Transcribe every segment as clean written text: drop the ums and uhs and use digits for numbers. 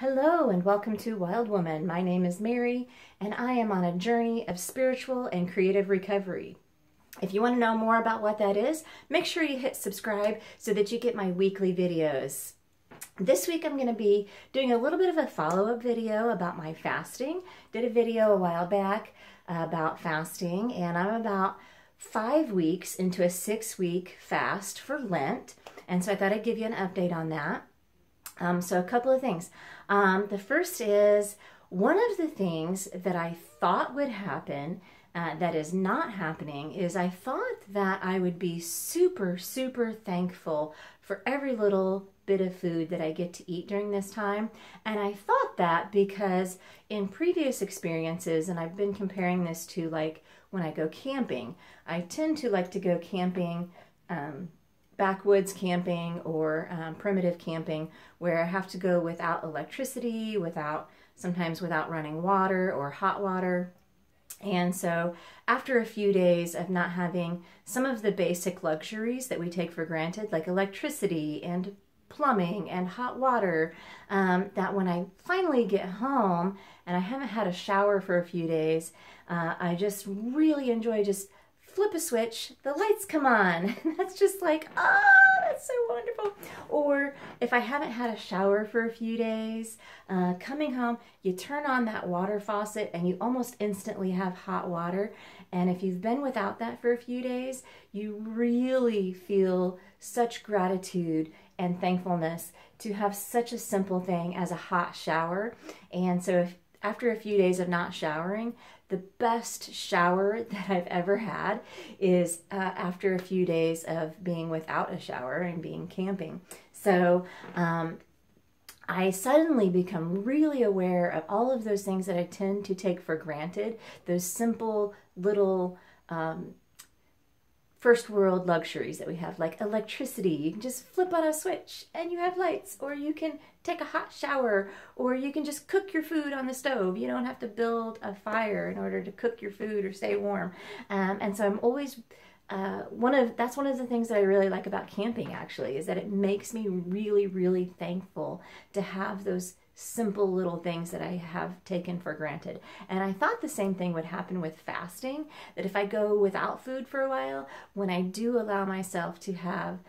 Hello and welcome to Wild Woman. My name is Mary and I am on a journey of spiritual and creative recovery. If you want to know more about what that is, make sure you hit subscribe so that you get my weekly videos. This week I'm going to be doing a little bit of a follow-up video about my fasting. Did a video a while back about fasting, and I'm about 5 weeks into a 6-week fast for Lent, and so I thought I'd give you an update on that. So a couple of things. The first is one of the things that I thought would happen that is not happening is I thought that I would be super thankful for every little bit of food that I get to eat during this time. And I thought that because in previous experiences, and I've been comparing this to like when I go camping, I tend to like to go camping, backwoods camping or primitive camping, where I have to go without electricity, sometimes without running water or hot water. And so after a few days of not having some of the basic luxuries that we take for granted, like electricity and plumbing and hot water, that when I finally get home and I haven't had a shower for a few days, I just really enjoy just flip a switch, the lights come on. That's just like, oh, that's so wonderful. Or if I haven't had a shower for a few days, coming home, you turn on that water faucet and you almost instantly have hot water. And if you've been without that for a few days, you really feel such gratitude and thankfulness to have such a simple thing as a hot shower. And so after a few days of not showering, the best shower that I've ever had is after a few days of being without a shower and being camping. So I suddenly become really aware of all of those things that I tend to take for granted, those simple little first world luxuries that we have, like electricity. You can just flip on a switch and you have lights, or you can take a hot shower, or you can just cook your food on the stove. You don't have to build a fire in order to cook your food or stay warm. And so I'm always, that's one of the things that I really like about camping, actually, is that it makes me really thankful to have those simple little things that I have taken for granted. And I thought the same thing would happen with fasting, that if I go without food for a while, when I do allow myself to have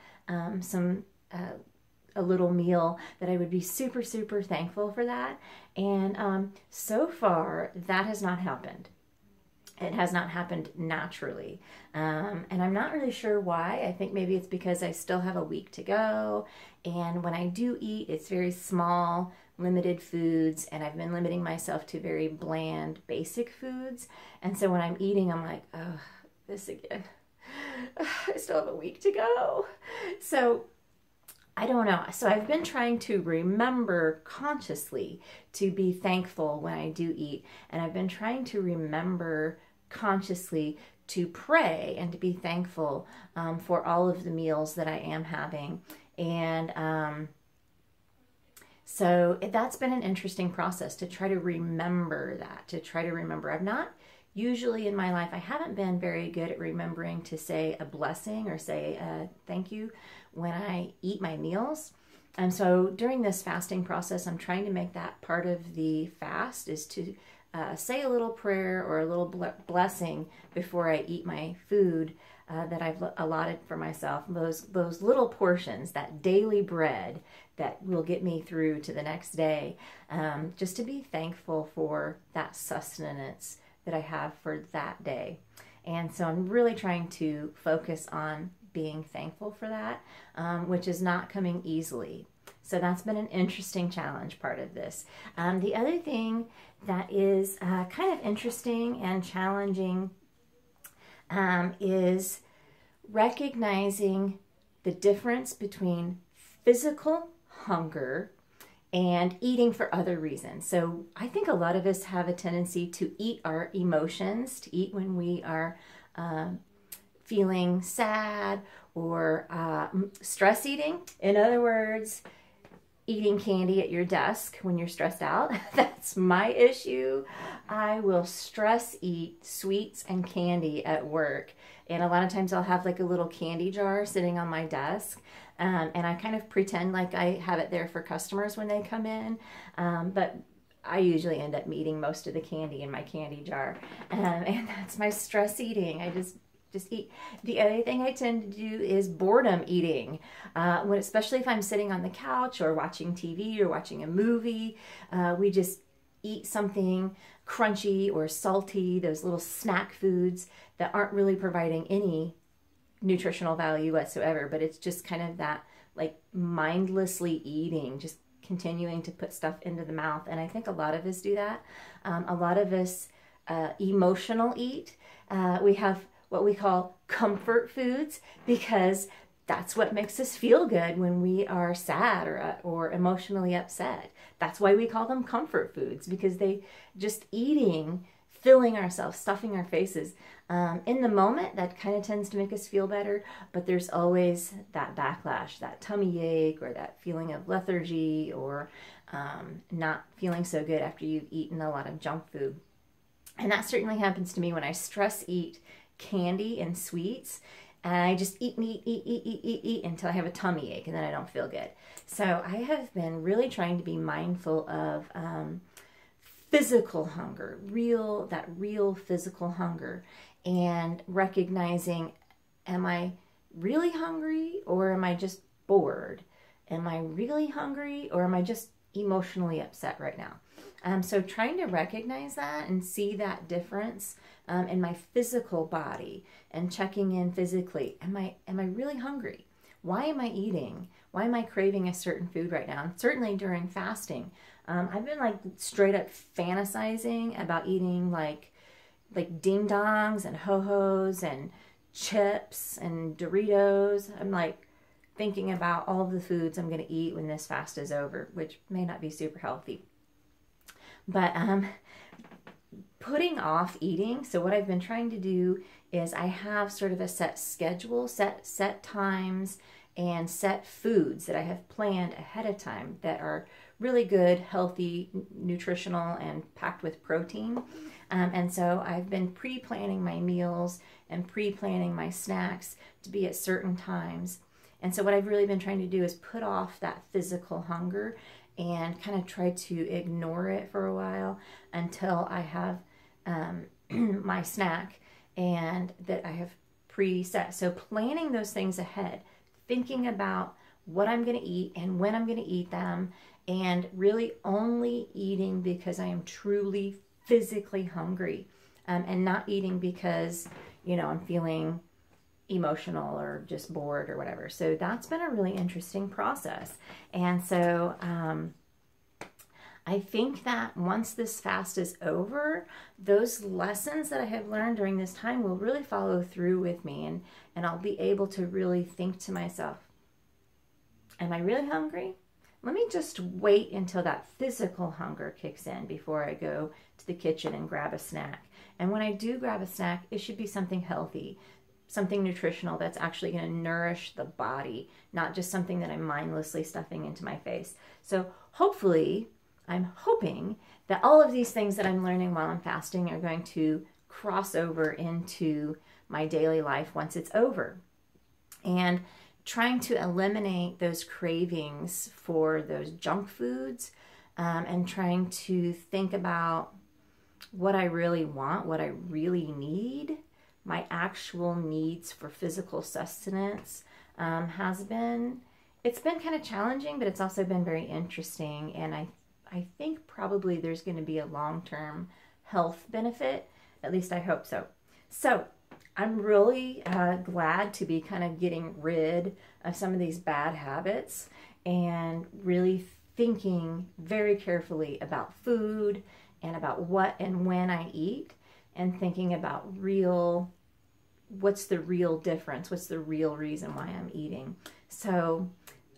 a little meal, that I would be super thankful for that. And so far, that has not happened. It has not happened naturally. And I'm not really sure why. I think maybe it's because I still have a week to go. And when I do eat, it's very small, limited foods. And I've been limiting myself to very bland, basic foods. And so when I'm eating, I'm like, oh, this again. I still have a week to go. So I don't know. So I've been trying to remember consciously to be thankful when I do eat. And I've been trying to remember consciously to pray and to be thankful for all of the meals that I am having. And so that's been an interesting process to try to remember that, to try to remember. I've not usually in my life, I haven't been very good at remembering to say a blessing or say thank you when I eat my meals. And so during this fasting process, I'm trying to make that part of the fast, is to say a little prayer or a little blessing before I eat my food that I've allotted for myself. Those little portions, that daily bread that will get me through to the next day, just to be thankful for that sustenance that I have for that day. And so I'm really trying to focus on being thankful for that, which is not coming easily. So that's been an interesting challenge part of this. The other thing that is kind of interesting and challenging is recognizing the difference between physical hunger and eating for other reasons. So I think a lot of us have a tendency to eat our emotions, to eat when we are feeling sad or stress eating. In other words, eating candy at your desk when you're stressed out. That's my issue. I will stress eat sweets and candy at work. And a lot of times I'll have like a little candy jar sitting on my desk. And I kind of pretend like I have it there for customers when they come in. But I usually end up eating most of the candy in my candy jar. And that's my stress eating. I just eat. The other thing I tend to do is boredom eating. Especially if I'm sitting on the couch or watching TV or watching a movie, we just eat something crunchy or salty, those little snack foods that aren't really providing any nutritional value whatsoever, but it's just kind of that like mindlessly eating, just continuing to put stuff into the mouth. And I think a lot of us do that. A lot of us emotional eat. We have what we call comfort foods because that's what makes us feel good when we are sad or emotionally upset. That's why we call them comfort foods, because they just eating, filling ourselves, stuffing our faces. In the moment, that kind of tends to make us feel better, but there's always that backlash, that tummy ache or that feeling of lethargy or not feeling so good after you've eaten a lot of junk food. And that certainly happens to me when I stress eat candy and sweets. And I just eat until I have a tummy ache and then I don't feel good. So I have been really trying to be mindful of physical hunger, that real physical hunger, and recognizing, am I really hungry or am I just bored? Am I really hungry or am I just emotionally upset right now? So trying to recognize that and see that difference in my physical body and checking in physically. Am I really hungry? Why am I eating? Why am I craving a certain food right now? And certainly during fasting, I've been like straight up fantasizing about eating like ding dongs and ho-hos and chips and Doritos. I'm like thinking about all of the foods I'm going to eat when this fast is over, which may not be super healthy. But putting off eating. So what I've been trying to do is I have sort of a set schedule, set times, and set foods that I have planned ahead of time that are really good, healthy, nutritional, and packed with protein. And so I've been pre-planning my meals and pre-planning my snacks to be at certain times. And so what I've really been trying to do is put off that physical hunger and kind of try to ignore it for a while until I have my snack and that I have preset. So planning those things ahead, thinking about what I'm going to eat and when I'm going to eat them, and really only eating because I am truly physically hungry, and not eating because, I'm feeling emotional or just bored or whatever. So that's been a really interesting process. And so I think that once this fast is over, those lessons that I have learned during this time will really follow through with me, and I'll be able to really think to myself, am I really hungry? Let me just wait until that physical hunger kicks in before I go to the kitchen and grab a snack. And when I do grab a snack, it should be something healthy, something nutritional that's actually going to nourish the body, not just something that I'm mindlessly stuffing into my face. So hopefully, I'm hoping that all of these things that I'm learning while I'm fasting are going to cross over into my daily life once it's over. And trying to eliminate those cravings for those junk foods, and trying to think about what I really want, what I really need, my actual needs for physical sustenance, it's been kind of challenging, but it's also been very interesting. And I think probably there's going to be a long-term health benefit. At least I hope so. So I'm really glad to be kind of getting rid of some of these bad habits and really thinking very carefully about food and about what and when I eat, and thinking about what's the real difference, what's the real reason why I'm eating. So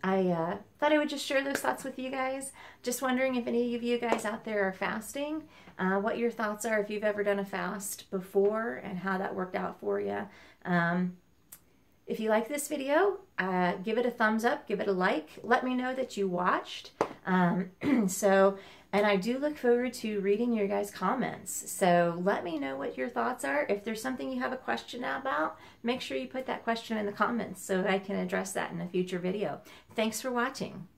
I thought I would just share those thoughts with you guys. Just wondering if any of you guys out there are fasting, what your thoughts are, if you've ever done a fast before and how that worked out for you. If you like this video, give it a thumbs up, give it a like. Let me know that you watched. And I do look forward to reading your guys' comments. So let me know what your thoughts are. If there's something you have a question about, make sure you put that question in the comments so I can address that in a future video. Thanks for watching.